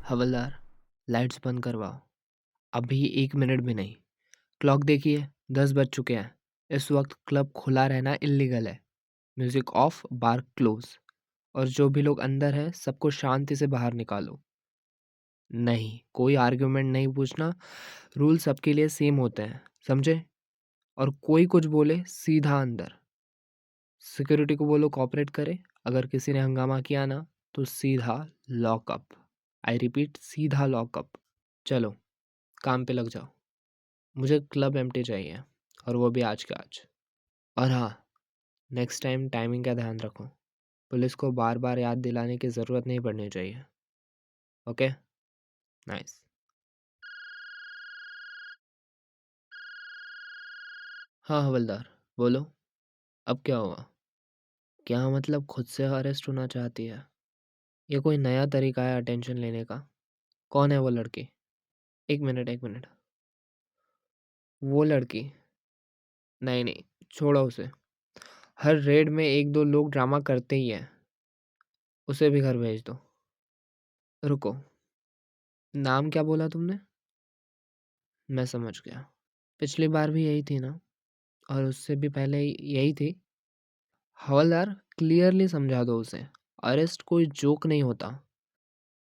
हवलदार, lights बंद करवाओ। अभी 1 मिनट भी नहीं। क्लॉक देखिए, 10 बज चुके हैं। इस वक्त क्लब खुला रहना इल्लीगल है। Music of, bar close. और जो भी लोग अंदर हैं सबको शांति से बाहर निकालो। नहीं, कोई आर्ग्यूमेंट नहीं पूछना। रूल सबके लिए सेम होते हैं, समझे? और कोई कुछ बोले सीधा अंदर। सिक्योरिटी को बोलो कोऑपरेट करे। अगर किसी ने हंगामा किया ना तो सीधा लॉकअप। आई रिपीट, सीधा लॉकअप। चलो, काम पे लग जाओ। मुझे क्लब एम्प्टी चाहिए, और वो भी आज के आज। और हाँ, नेक्स्ट टाइम टाइमिंग का ध्यान रखो। पुलिस को बार बार याद दिलाने की ज़रूरत नहीं पड़नी चाहिए। Okay, nice. हाँ हवलदार, बोलो। अब क्या हुआ? क्या मतलब खुद से अरेस्ट होना चाहती है? ये कोई नया तरीका है अटेंशन लेने का? कौन है वो लड़की? एक मिनट, एक मिनट। वो लड़की? नहीं नहीं, छोड़ो उसे। हर रेड में एक दो लोग ड्रामा करते ही हैं। उसे भी घर भेज दो। रुको, नाम क्या बोला तुमने? मैं समझ गया। पिछली बार भी यही थी ना? और उससे भी पहले यही थी? हवलदार, क्लियरली समझा दो उसे। अरेस्ट कोई जोक नहीं होता।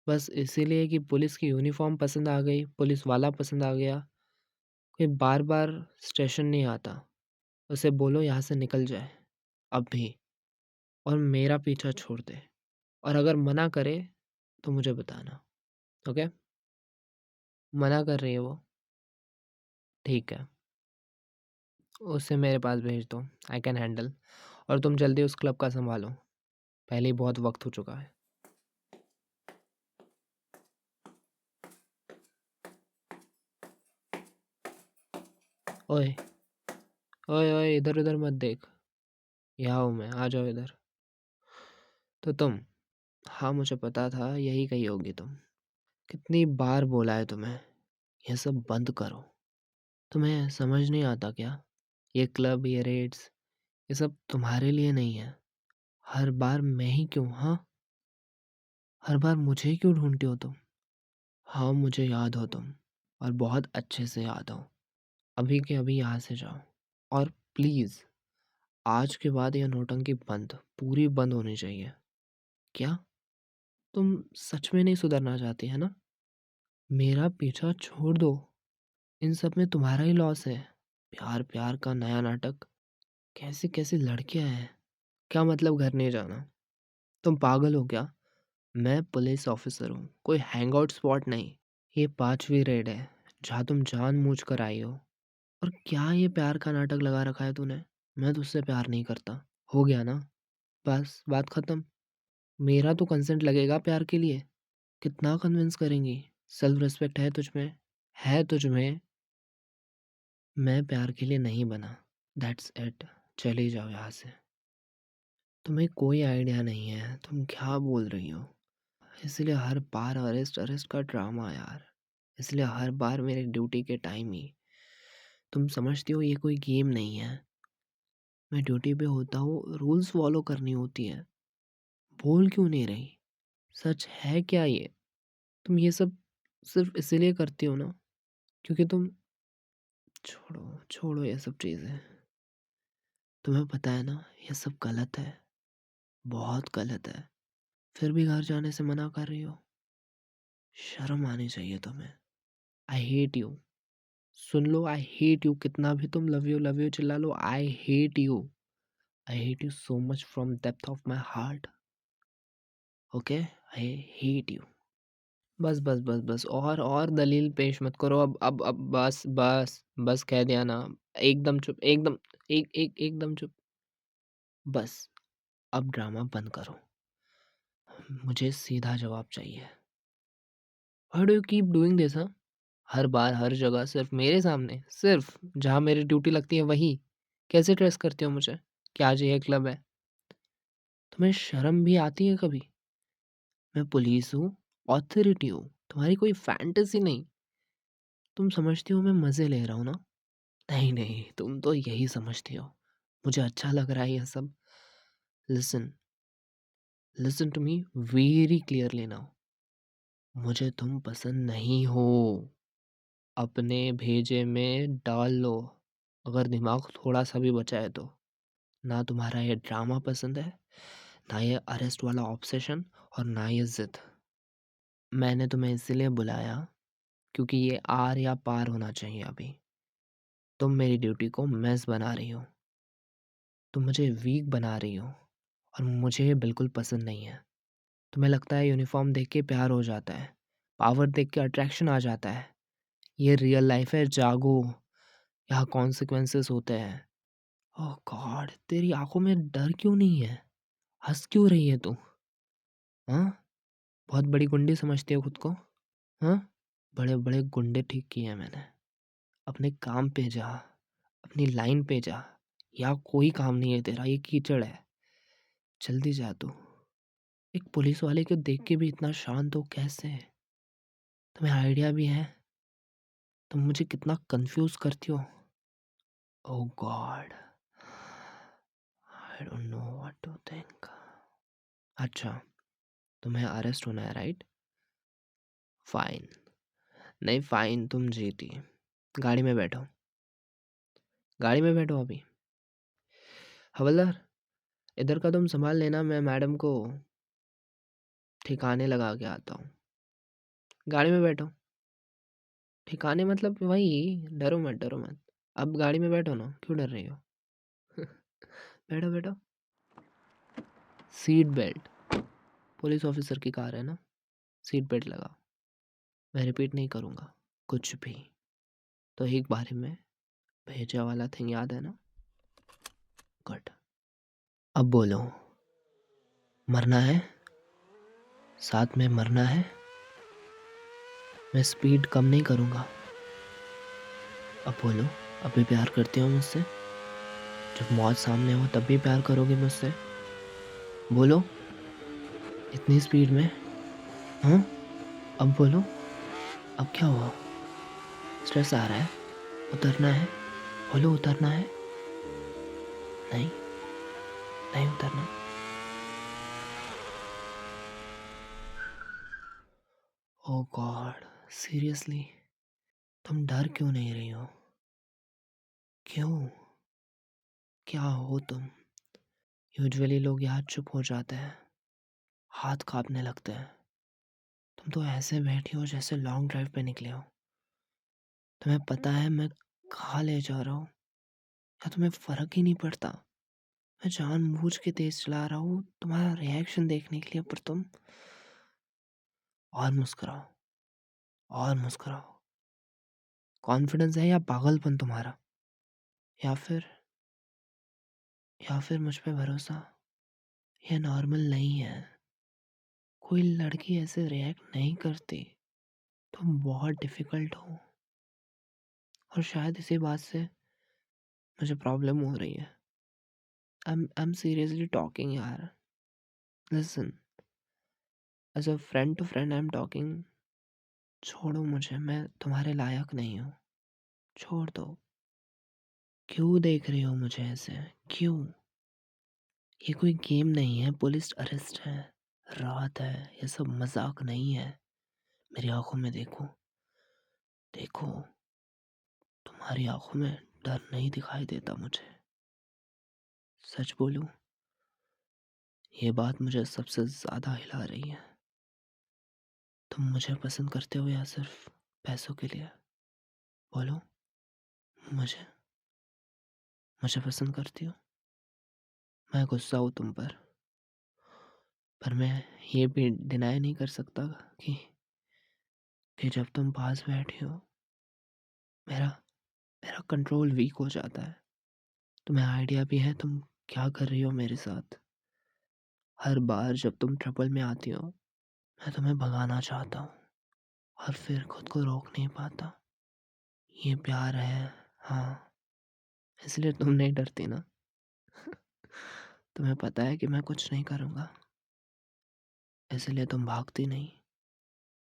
बस इसीलिए कि पुलिस की यूनिफॉर्म पसंद आ गई, पुलिस वाला पसंद आ गया, कोई बार बार स्टेशन नहीं आता। उसे बोलो यहाँ से निकल जाए, अब भी। और मेरा पीछा छोड़ दे। और अगर मना करे तो मुझे बताना। ओके? मना कर रही है वो? ठीक है, उसे मेरे पास भेज दो। I can handle. और तुम जल्दी उस क्लब का संभालो, पहले ही बहुत वक्त हो चुका है। ओए, ओए ओए, इधर उधर मत देख। यहाँ हूँ मैं, आ जाओ इधर। तो तुम? हाँ, मुझे पता था यही कही होगी तुम। कितनी बार बोला है तुम्हें, ये सब बंद करो। तुम्हें समझ नहीं आता क्या? ये क्लब, ये रेड्स, ये सब तुम्हारे लिए नहीं है। हर बार मैं ही क्यों? हाँ, हर बार मुझे ही क्यों ढूंढती हो तुम? हाँ, मुझे याद हो तुम, और बहुत अच्छे से याद हो। अभी के अभी यहाँ से जाओ। और प्लीज़, आज के बाद यह नौटंकी बंद, पूरी बंद होनी चाहिए। क्या तुम सच में नहीं सुधरना चाहती है ना? मेरा पीछा छोड़ दो। इन सब में तुम्हारा ही लॉस है। प्यार प्यार का नया नाटक। कैसी कैसी लड़कियां हैं। क्या मतलब घर नहीं जाना? तुम पागल हो क्या? मैं पुलिस ऑफिसर हूँ, कोई हैंगआउट स्पॉट नहीं। ये 5वीं रेड है जहाँ तुम जानबूझ कर आई हो। और क्या ये प्यार का नाटक लगा रखा है तूने? मैं तुझसे प्यार नहीं करता। हो गया ना? बस बात खत्म। मेरा तो कंसेंट लगेगा प्यार के लिए। कितना कन्विंस करेंगी? सेल्फ रिस्पेक्ट है तुझ में? है तुझ में? मैं प्यार के लिए नहीं बना। That's it. चली जाओ यहाँ से। तुम्हें कोई आइडिया नहीं है तुम क्या बोल रही हो। इसलिए हर बार अरेस्ट अरेस्ट का ड्रामा यार। इसलिए हर बार मेरे ड्यूटी के टाइम ही। तुम समझती हो ये कोई गेम नहीं है। मैं ड्यूटी पे होता हूँ, रूल्स फॉलो करनी होती है। बोल क्यों नहीं रही? सच है क्या ये? तुम ये सब सिर्फ इसीलिए करती हो ना क्योंकि तुम। छोड़ो छोड़ो ये सब चीज़ें। तुम्हें पता है ना ये सब गलत है, बहुत गलत है। फिर भी घर जाने से मना कर रही हो। शर्म आनी चाहिए तुम्हें। I hate you. सुन लो, आई हेट यू। कितना भी तुम लव यू चिल्ला लो, I hate you. I hate you so much from depth of my heart. Okay, I hate you. बस बस बस बस, और दलील पेश मत करो। अब बस बस बस, कह दिया ना। एकदम चुप, एकदम। एकदम चुप। बस, अब ड्रामा बंद करो। मुझे सीधा जवाब चाहिए। Why do you keep doing this? हाँ, हर बार हर जगह सिर्फ मेरे सामने, सिर्फ जहाँ मेरी ड्यूटी लगती है वहीं। कैसे ट्रेस करती हो मुझे कि आज ये क्लब है? तुम्हें शर्म भी आती है कभी? मैं पुलिस हूँ, ऑथोरिटी हूँ, तुम्हारी कोई फैंटेसी नहीं। तुम समझती हो मैं मज़े ले रहा हूँ ना? नहीं नहीं, तुम तो यही समझती हो। मुझे अच्छा लग रहा है ये सब। Listen, listen to me very clearly now. मुझे तुम पसंद नहीं हो। अपने भेजे में डाल लो, अगर दिमाग थोड़ा सा भी बचा है तो। ना तुम्हारा ये ड्रामा पसंद है, ना ये अरेस्ट वाला ऑब्सेशन, और ना ये जिद। मैंने तुम्हें इसलिए बुलाया क्योंकि ये आर या पार होना चाहिए अभी। तुम मेरी ड्यूटी को मेस बना रही हो, तुम मुझे वीक बना रही हो, और मुझे ये बिल्कुल पसंद नहीं है। तुम्हें लगता है यूनिफॉर्म देख के प्यार हो जाता है, पावर देख के अट्रैक्शन आ जाता है। ये रियल लाइफ है, जागो। यहाँ कॉन्सिक्वेंसेस होते हैं। ओह गॉड, तेरी आंखों में डर क्यों नहीं है? हंस क्यों रही है तू? हाँ, बहुत बड़ी गुंडी समझती हो खुद को? हाँ, बड़े बड़े गुंडे ठीक किए हैं मैंने। अपने काम पे जा, अपनी लाइन पे जा। यहाँ कोई काम नहीं है तेरा, ये कीचड़ है। जल्दी जा तू। एक पुलिस वाले को देख के भी इतना शांत हो कैसे? तुम्हें आइडिया भी है तुम मुझे कितना कंफ्यूज करती हो? Oh god, I don't know what to think. अच्छा, तुम्हें अरेस्ट होना है, राइट? फाइन। नहीं, फाइन, तुम जीती। गाड़ी में बैठो, गाड़ी में बैठो अभी। हवलदार, इधर का तुम संभाल लेना, मैं मैडम को ठिकाने लगा के आता हूँ। गाड़ी में बैठो। ठिकाने मतलब वही, डरो मत, डरो मत। अब गाड़ी में बैठो ना, क्यों डर रही हो? बैठो बैठो। सीट बेल्ट, पुलिस ऑफिसर की कार है ना, सीट बेल्ट लगाओ। मैं रिपीट नहीं करूँगा कुछ भी। तो एक बारे में भेजा वाला थिंग याद है ना? गुड। अब बोलो, मरना है? साथ में मरना है? मैं स्पीड कम नहीं करूँगा। अब बोलो, अब भी प्यार करती हो मुझसे? जब मौत सामने हो तब भी प्यार करोगे मुझसे? बोलो, इतनी स्पीड में? हाँ, अब बोलो, अब क्या हुआ? स्ट्रेस आ रहा है? उतरना है? बोलो, उतरना है? नहीं, नहीं उतरना। ओह गॉड, सीरियसली? तुम डर क्यों नहीं रही हो? क्यों? क्या हो तुम? यूजुअली लोग यहाँ चुप हो जाते हैं, हाथ कांपने लगते हैं। तुम तो ऐसे बैठी हो जैसे लॉन्ग ड्राइव पे निकले हो। तुम्हें पता है मैं कहाँ ले जा रहा हूँ, या तुम्हें फर्क ही नहीं पड़ता? मैं जानबूझ के तेज चला रहा हूँ तुम्हारा रिएक्शन देखने के लिए, पर तुम और मुस्कुराओ, और मुस्कुराओ। कॉन्फिडेंस है या पागलपन तुम्हारा? या फिर मुझ पे भरोसा? ये नॉर्मल नहीं है, कोई लड़की ऐसे रिएक्ट नहीं करती। तुम बहुत डिफिकल्ट हो, और शायद इसी बात से मुझे प्रॉब्लम हो रही है। I'm seriously talking यार। Listen, as a friend to friend I'm talking। छोड़ो मुझे, मैं तुम्हारे लायक नहीं हूँ। छोड़ दो। क्यों देख रही हो मुझे ऐसे? क्यों? ये कोई गेम नहीं है, पुलिस अरेस्ट है, रात है, ये सब मजाक नहीं है। मेरी आंखों में देखो, देखो, तुम्हारी आंखों में डर नहीं दिखाई देता मुझे। सच बोलूं, ये बात मुझे सबसे ज्यादा हिला रही है। तुम मुझे पसंद करते हो या सिर्फ पैसों के लिए? बोलो, मुझे मुझे पसंद करती हो? मैं गुस्सा हूँ तुम पर मैं ये भी डिनाई नहीं कर सकता कि जब तुम पास बैठी हो, मेरा मेरा कंट्रोल वीक हो जाता है। तुम्हें आइडिया भी है तुम क्या कर रही हो मेरे साथ? हर बार जब तुम ट्रबल में आती हो, मैं तुम्हें भगाना चाहता हूँ, और फिर खुद को रोक नहीं पाता। ये प्यार है, हाँ, इसलिए तुम नहीं डरती ना? तुम्हें पता है कि मैं कुछ नहीं करूँगा, इसलिए तुम भागती नहीं,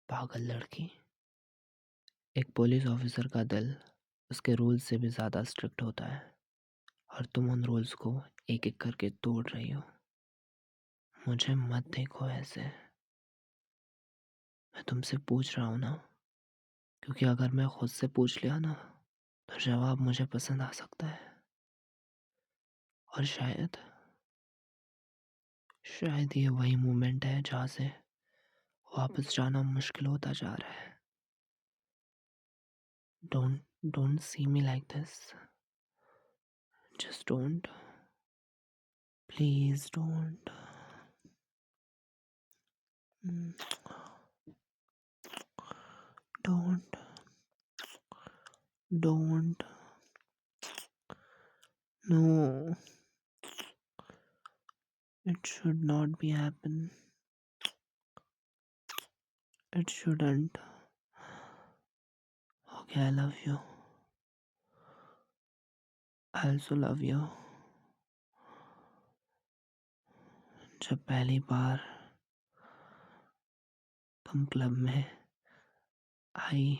पागल लड़की। एक पुलिस ऑफिसर का दिल उसके रूल्स से भी ज़्यादा स्ट्रिक्ट होता है, और तुम उन रूल्स को एक एक करके तोड़ रही हो। मुझे मत देखो ऐसे, मैं तुमसे पूछ रहा हूँ ना, क्योंकि अगर मैं खुद से पूछ लिया ना तो जवाब मुझे पसंद आ सकता है। और शायद शायद ये वही मोमेंट है जहाँ से वापस जाना मुश्किल होता जा रहा है। Don't see me like this. Just don't, please don't. Don't, don't, no, it should not be happen. It shouldn't. Okay, I love you. I also love you. जब पहली बार तुम क्लब में आई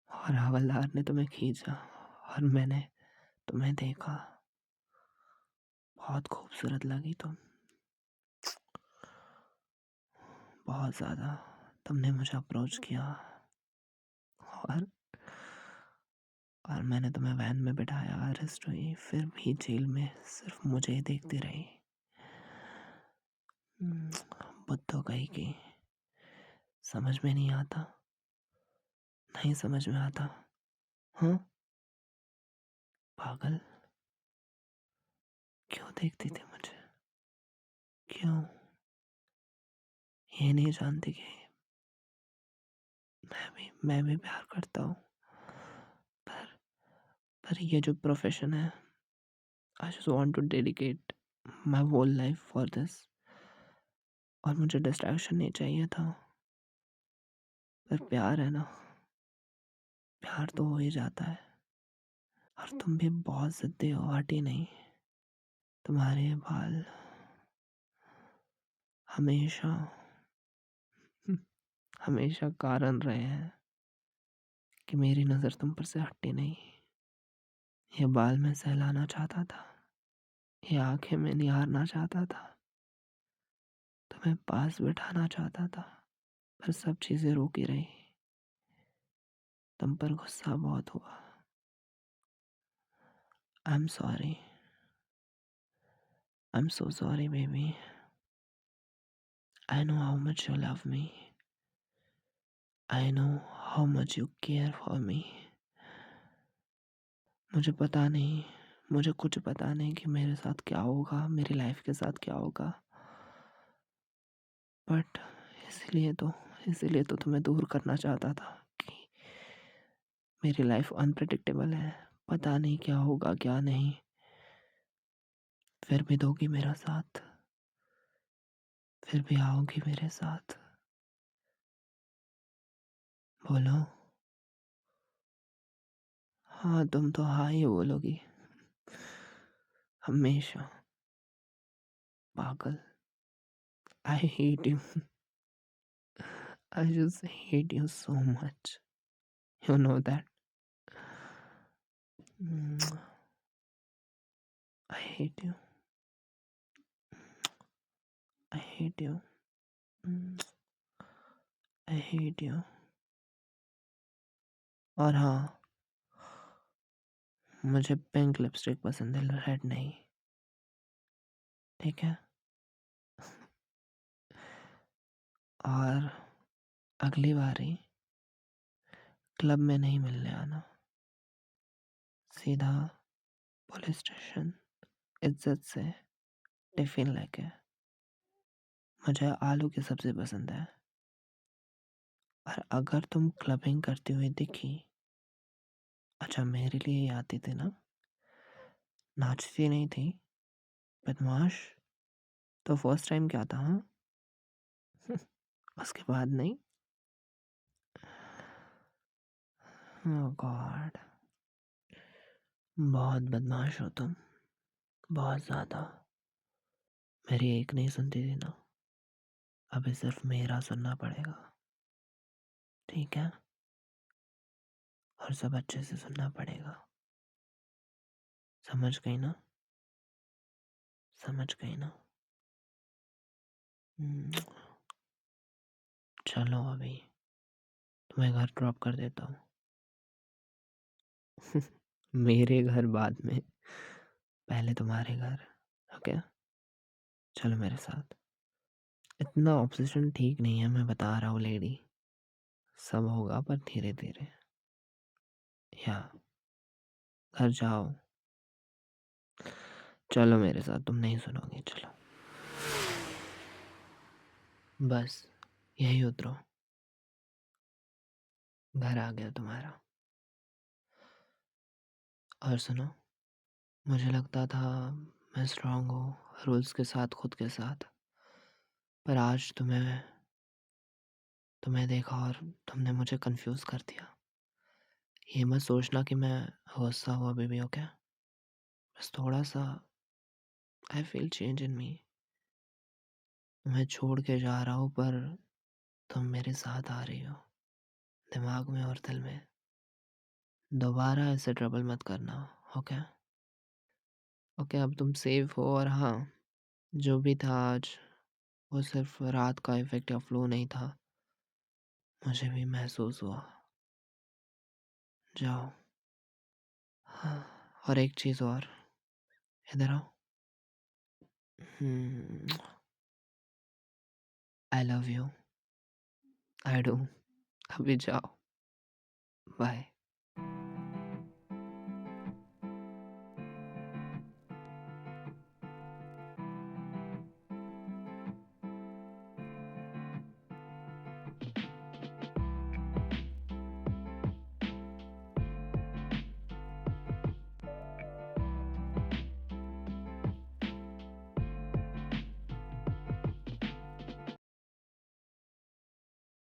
और हवलदार ने तुम्हें खींचा और मैंने तुम्हें देखा, बहुत खूबसूरत लगी तुम, बहुत ज़्यादा। तुमने मुझे अप्रोच किया और और मैंने तुम्हें वैन में बिठाया, अरेस्ट हुई, फिर भी जेल में सिर्फ मुझे ही देखती रही। बुद्धू कहीं की, समझ में नहीं आता, नहीं समझ में आता। हाँ, पागल, क्यों देखती थी मुझे? क्यों? ये नहीं जानती कि मैं भी प्यार करता हूँ। पर पर ये जो प्रोफेशन है, I just want to dedicate my whole life for this. और मुझे डिस्ट्रैक्शन नहीं चाहिए था। पर प्यार है ना, प्यार तो हो ही जाता है। और तुम भी बहुत जिद्दी हो, हटी नहीं। तुम्हारे बाल हमेशा हमेशा कारण रहे हैं कि मेरी नज़र तुम पर से हटी नहीं। ये बाल मैं सहलाना चाहता था, ये आंखें में निहारना चाहता था, तुम्हें पास बिठाना चाहता था, पर सब चीज़ें रोकी रही। तुम पर गुस्सा बहुत हुआ। I am sorry, I am so sorry baby. I know how much you love me, I know how much you care for me. मुझे पता नहीं, मुझे कुछ पता नहीं कि मेरे साथ क्या होगा, मेरी लाइफ के साथ क्या होगा। बट इसीलिए तो तुम्हें दूर करना चाहता था कि मेरी लाइफ अनप्रेडिक्टेबल है, पता नहीं क्या होगा क्या नहीं। फिर भी दोगी मेरा साथ, फिर भी आओगी मेरे साथ, बोलो। हाँ, तुम तो हाँ ही बोलोगी हमेशा। पागल, आई hate you, I just hate you so much, you know that. I hate you, I hate you, I hate you. और हाँ, मुझे पिंक लिपस्टिक पसंद है, रेड नहीं, ठीक है। और अगली बारी क्लब में नहीं मिलने आना, सीधा पुलिस स्टेशन, इज्जत से टिफिन लेके। मुझे आलू की सब्जी पसंद है। और अगर तुम क्लबिंग करती हुई दिखी, अच्छा मेरे लिए ही आती थी ना, नाचती नहीं थी, बदमाश। तो फर्स्ट टाइम क्या था, हाँ? उसके बाद नहीं। ओह गॉड, बहुत बदमाश हो तुम, बहुत ज़्यादा। मेरी एक नहीं सुनती थी ना, अभी सिर्फ मेरा सुनना पड़ेगा, ठीक है। और सब अच्छे से सुनना पड़ेगा, समझ गई ना? समझ गई ना? चलो अभी तुम्हें घर ड्रॉप कर देता हूँ। मेरे घर बाद में, पहले तुम्हारे घर। ओके, चलो मेरे साथ। इतना ऑब्सेशन ठीक नहीं है, मैं बता रहा हूँ लेडी। सब होगा पर धीरे धीरे। या घर जाओ, चलो मेरे साथ, तुम नहीं सुनोगे, चलो। बस यही उतरो, घर आ गया तुम्हारा। और सुनो, मुझे लगता था मैं स्ट्रांग हूँ, रूल्स के साथ, खुद के साथ। पर आज तुम्हें तुम्हें देखा और तुमने मुझे कंफ्यूज कर दिया। ये मत सोचना कि मैं गुस्सा हूँ अभी भी, ओके? बस थोड़ा सा आई फील चेंज इन मी। मैं छोड़ के जा रहा हूँ पर तुम मेरे साथ आ रही हो, दिमाग में और दिल में। दोबारा ऐसे ट्रबल मत करना, ओके? ओके, अब तुम सेफ हो। और हाँ, जो भी था आज, वो सिर्फ रात का इफेक्ट या फ्लो नहीं था, मुझे भी महसूस हुआ। जाओ। हाँ, और एक चीज़ और, इधर आओ। I love you. I do. अभी जाओ, बाय।